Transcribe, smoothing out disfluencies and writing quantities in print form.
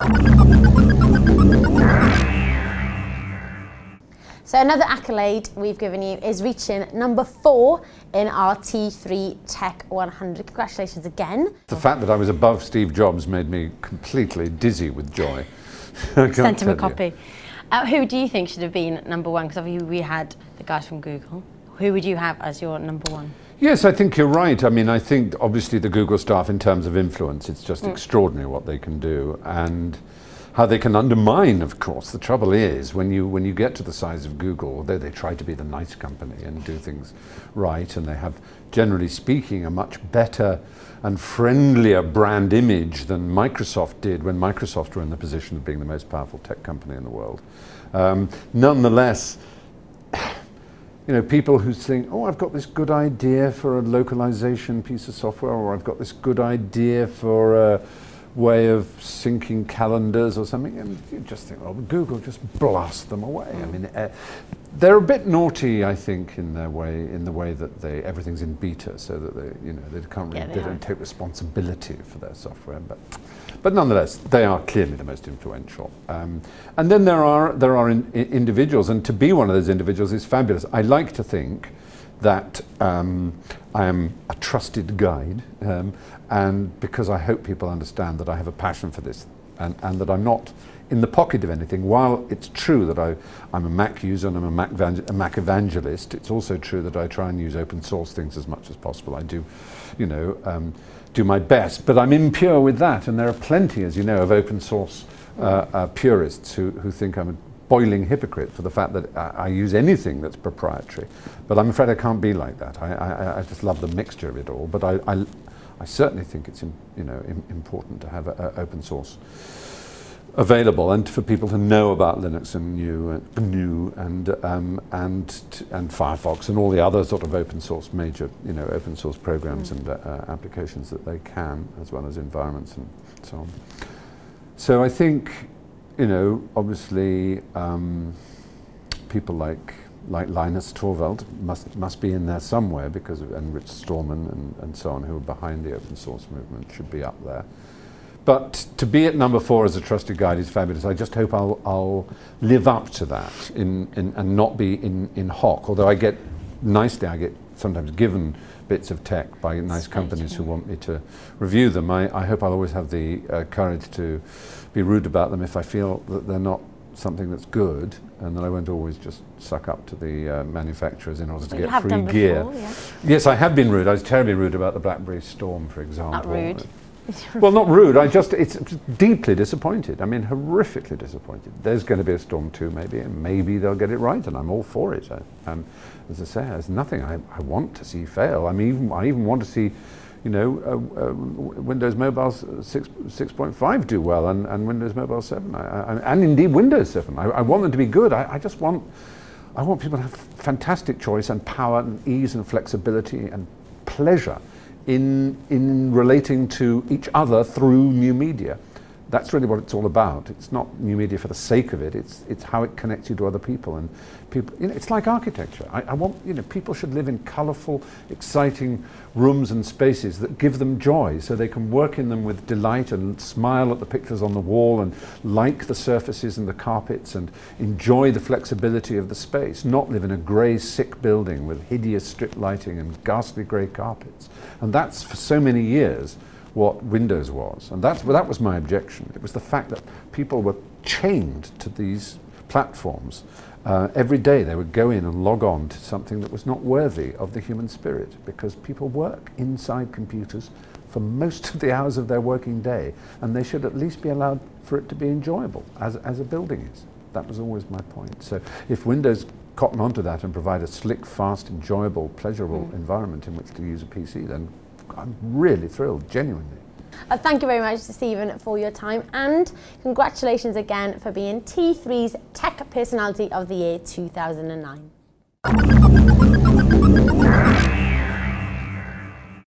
So another accolade we've given you is reaching number 4 in our T3 Tech 100. Congratulations again. The fact that I was above Steve Jobs made me completely dizzy with joy. Sent him a copy. Who do you think should have been number 1? Because obviously we had the guys from Google. Who would you have as your number 1? Yes, I think you're right. I mean, I think obviously the Google staff, in terms of influence, it's just extraordinary what they can do and how they can undermine, of course. The trouble is, when you get to the size of Google, although they try to be the nice company and do things right, and they have, generally speaking, a much better and friendlier brand image than Microsoft did when Microsoft were in the position of being the most powerful tech company in the world. Nonetheless, you know, people who think, oh, I've got this good idea for a localization piece of software, or I've got this good idea for a way of syncing calendars or something, and you just think, well, Google just blast them away. I mean, they're a bit naughty, I think, in the way that everything's in beta, so that they don't take responsibility for their software. But nonetheless, they are clearly the most influential. And then there are individuals, and to be one of those individuals is fabulous. I like to think that I am a trusted guide, and because I hope people understand that I have a passion for this, and that I'm not in the pocket of anything. While it's true that I'm a Mac user and I'm a Mac evangelist, it's also true that I try and use open source things as much as possible. I do, you know, do my best, but I'm impure with that, and there are plenty, as you know, of open source purists who think I'm a boiling hypocrite for the fact that I use anything that's proprietary. But I'm afraid I can't be like that. I just love the mixture of it all. But I certainly think it's important to have open source available, and for people to know about Linux and GNU and Firefox and all the other sort of open source major open source programs and applications that they can, as well as environments and so on. So I think, you know, obviously people like Linus Torvald must be in there somewhere, because and Rich Stallman and so on, who are behind the open source movement, should be up there. But to be at number 4 as a trusted guide is fabulous. I just hope I'll live up to that and not be in hock. Although I get sometimes given bits of tech by nice companies who want me to review them. I hope I'll always have the courage to be rude about them if I feel that they're not something that's good, and that I won't always just suck up to the manufacturers in order to get free gear. Before, yeah. Yes, I have been rude. I was terribly rude about the BlackBerry Storm, for example. Not rude. Well, not rude. It's deeply disappointed. I mean, horrifically disappointed. There's going to be a Storm 2 maybe, and maybe they'll get it right, and I'm all for it. As I say, there's nothing I want to see fail. I even want to see, you know, Windows Mobile 6.5 do well, and Windows Mobile 7, and indeed Windows 7. I want them to be good. I want people to have fantastic choice and power and ease and flexibility and pleasure in relating to each other through new media. That's really what it's all about. It's not new media for the sake of it. It's how it connects you to other people, and people. You know, it's like architecture. I want, you know, people should live in colourful, exciting rooms and spaces that give them joy, so they can work in them with delight and smile at the pictures on the wall and like the surfaces and the carpets and enjoy the flexibility of the space. Not live in a grey, sick building with hideous strip lighting and ghastly grey carpets. And that's, for so many years, what Windows was, and that was my objection. It was the fact that people were chained to these platforms. Every day they would go in and log on to something that was not worthy of the human spirit, because people work inside computers for most of the hours of their working day, and they should at least be allowed for it to be enjoyable, as a building is. That was always my point. So if Windows cotton onto that and provide a slick, fast, enjoyable, pleasurable environment in which to use a PC, then I'm really thrilled, genuinely. Thank you very much, Stephen, for your time, and congratulations again for being T3's Tech Personality of the Year 2009.